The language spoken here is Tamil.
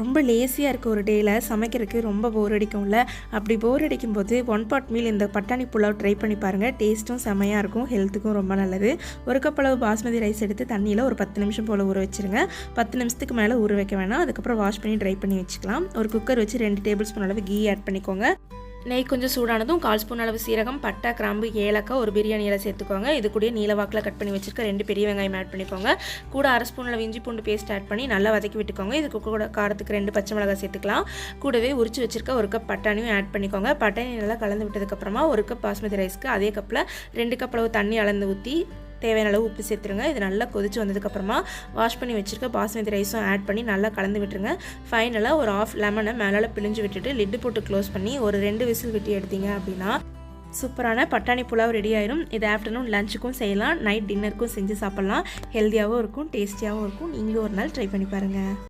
ரொம்ப லேசியாக இருக்க ஒரு டேயில் சமைக்கிறதுக்கு ரொம்ப போர் அடிக்கும்ல. அப்படி போர் அடிக்கும்போது ஒன் பாட் மீல் இந்த பட்டாணி புலாவ் ட்ரை பண்ணி பாருங்கள். டேஸ்ட்டும் செம்மையாக இருக்கும், ஹெல்த்துக்கும் ரொம்ப நல்லது. ஒரு கப் அளவு பாஸ்மதி ரைஸ் எடுத்து தண்ணியில் ஒரு 10 நிமிஷம் போல் ஊற வச்சுருங்க. 10 நிமிஷத்துக்கு மேலே ஊற வைக்க வேணாம். அதுக்கப்புறம் வாஷ் பண்ணி ட்ரை பண்ணி வச்சுக்கலாம். ஒரு குக்கர் வச்சு 2 டேபிள் ஸ்பூன் அளவு கீ ஆட் பண்ணிக்கோங்க. நெய் கொஞ்சம் சூடானதும் 1/4 ஸ்பூன் அளவு சீரகம், பட்டை, கிராம்பு, ஏலக்காய், ஒரு பிரியாணி இலை சேர்த்துக்கோங்க. இது கூட நீல வாக்கில் கட் பண்ணி வச்சுருக்க 2 பெரிய வெங்காயம் ஆட் பண்ணிக்கோங்க. கூட 1/2 ஸ்பூன் அளவு இஞ்சி பூண்டு பேஸ்ட் ஆட் பண்ணி நல்லா வதக்கி விட்டுக்கோங்க. இதுக்கு கூட காரத்துக்கு 2 பச்சை மிளகாய் சேர்த்துக்கலாம். கூடவே உரிச்சு வச்சுருக்க 1 கப் பட்டாணியும் ஆட் பண்ணிக்கோங்க. பட்டாணி நல்லா கலந்து விட்டதுக்கப்புறமா 1 கப் பாஸ்மதி ரைஸ்க்கு அதே கப்பில் 2 கப் அளவு தண்ணி அளந்து ஊற்றி தேவையான அளவு உப்பு சேர்த்துருங்க. இது நல்லா கொதிச்சு வந்ததுக்கப்புறமா வாஷ் பண்ணி வச்சுருக்க பாஸ்மதி ரைஸும் ஆட் பண்ணி நல்லா கலந்து விட்டுருங்க. ஃபைனலாக ஒரு ஆஃப் லெமனை மேலே பிழிஞ்சு விட்டுட்டு லிட்டு போட்டு க்ளோஸ் பண்ணி ஒரு 2 விசில் விட்டு எடுத்தீங்க அப்படின்னா சூப்பரான பட்டாணி புலாவ் ரெடி ஆயிரும். இது ஆஃப்டர்நூன் லஞ்சுக்கும் செய்யலாம், நைட் டின்னருக்கும் செஞ்சு சாப்பிட்லாம். ஹெல்த்தியாகவும் இருக்கும், டேஸ்டியாகவும் இருக்கும். நீங்களும் ஒரு நாள் ட்ரை பண்ணி பாருங்கள்.